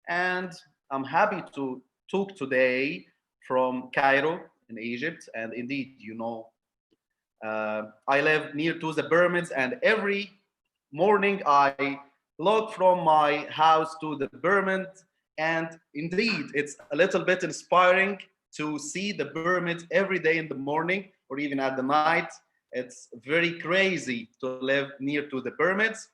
and I'm happy to talk today from Cairo in Egypt. And indeed, I live near to the pyramids, and every morning I look from my house to the pyramid, and indeed, it's a little bit inspiring to see the pyramids every day in the morning or even at the night. It's very crazy to live near to the pyramids.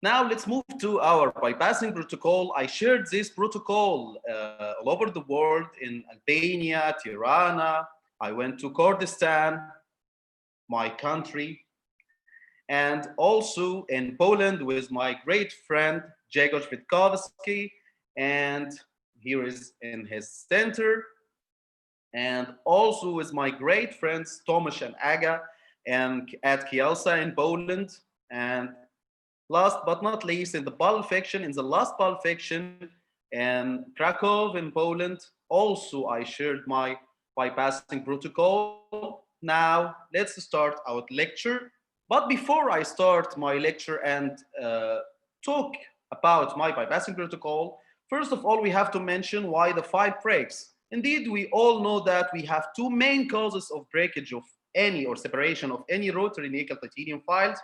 Now let's move to our bypassing protocol. I shared this protocol all over the world in Albania, Tirana. I went to Kurdistan, my country, and also in Poland with my great friend Grzegorz Witkowski, and here is in his center, and also with my great friends Tomasz and Aga and at Kielce in Poland, and last but not least, in the last Pulp Fiction in Krakow in Poland, also I shared my bypassing protocol. Now, let's start our lecture. But before I start my lecture and talk about my bypassing protocol, first of all, we have to mention why the file breaks. Indeed, we all know that we have two main causes of breakage of any or separation of any rotary nickel titanium files.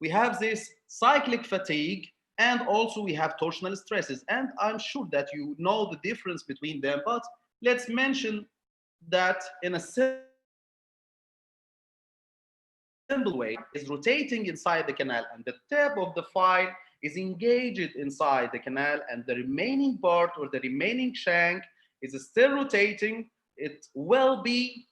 We have this cyclic fatigue, and also we have torsional stresses. And I'm sure that you know the difference between them, but let's mention that in a simple way. The file is rotating inside the canal, and the tip of the file is engaged inside the canal, and the remaining part or the remaining shank is still rotating. It will be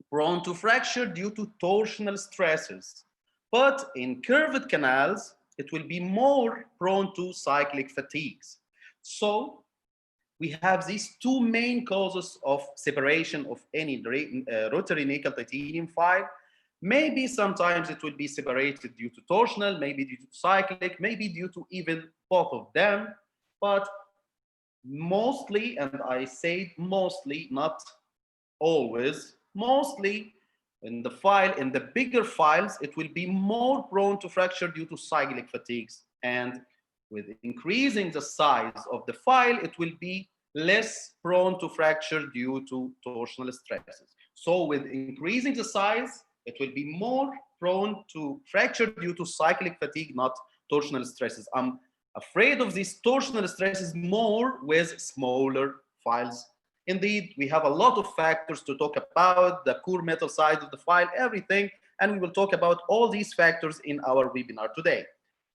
prone to fracture due to torsional stresses. But in curved canals, it will be more prone to cyclic fatigues. So we have these two main causes of separation of any rotary nickel titanium file. Maybe sometimes it will be separated due to torsional, maybe due to cyclic, maybe due to even both of them. But mostly, and I say mostly, not always, mostly in the bigger files, it will be more prone to fracture due to cyclic fatigues. And with increasing the size of the file, it will be less prone to fracture due to torsional stresses. So with increasing the size, it will be more prone to fracture due to cyclic fatigue, not torsional stresses. I'm afraid of these torsional stresses more with smaller files. Indeed, we have a lot of factors to talk about, the core metal side of the file, everything, and we will talk about all these factors in our webinar today.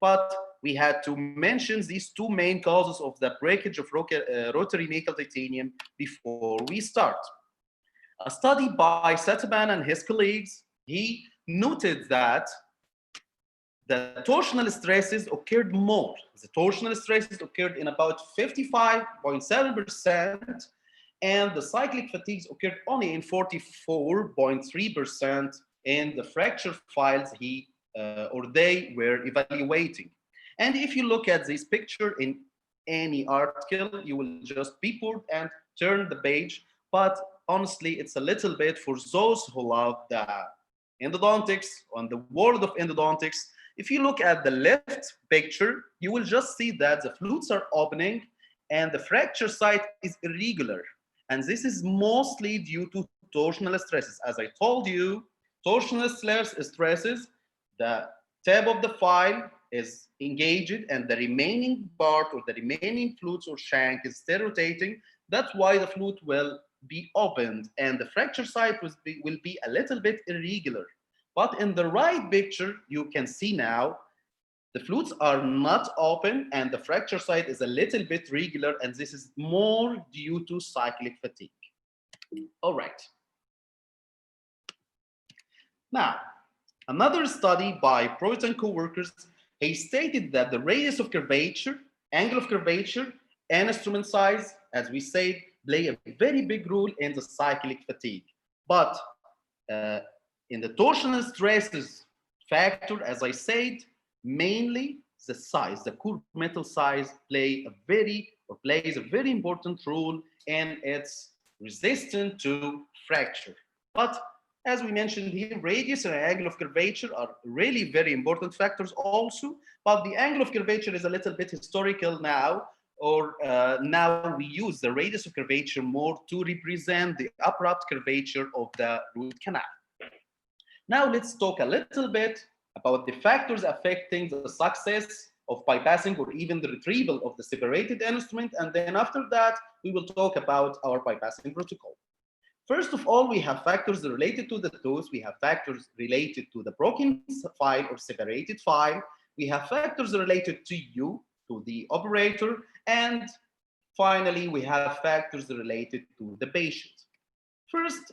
But we had to mention these two main causes of the breakage of rotary nickel titanium before we start. A study by Sataban and his colleagues, he noted that the torsional stresses occurred more. The torsional stresses occurred in about 55.7%, and the cyclic fatigues occurred only in 44.3% in the fracture files he or they were evaluating. And if you look at this picture in any article, you will just be bored and turn the page. But honestly, it's a little bit for those who love the endodontics, on the world of endodontics. If you look at the left picture, you will just see that the flutes are opening and the fracture site is irregular. And this is mostly due to torsional stresses. As I told you, torsional stresses, the tab of the file is engaged and the remaining part or the remaining flutes or shank is still rotating. That's why the flute will be opened and the fracture site will be a little bit irregular. But in the right picture, you can see now the flutes are not open and the fracture site is a little bit regular, and this is more due to cyclic fatigue. All right. Now, another study by Provit and co-workers, he stated that the radius of curvature, angle of curvature, and instrument size, as we said, play a very big role in the cyclic fatigue. But in the torsional stresses factor, as I said, mainly the size, the core metal size plays a very important role, and it's resistant to fracture. But as we mentioned here, radius and angle of curvature are really very important factors also, but the angle of curvature is a little bit historical now. or now we use the radius of curvature more to represent the abrupt curvature of the root canal. Now let's talk a little bit about the factors affecting the success of bypassing or even the retrieval of the separated instrument, and then after that we will talk about our bypassing protocol. First of all, we have factors related to the tooth. We have factors related to the broken file or separated file. We have factors related to you, to the operator. And finally, we have factors related to the patient. First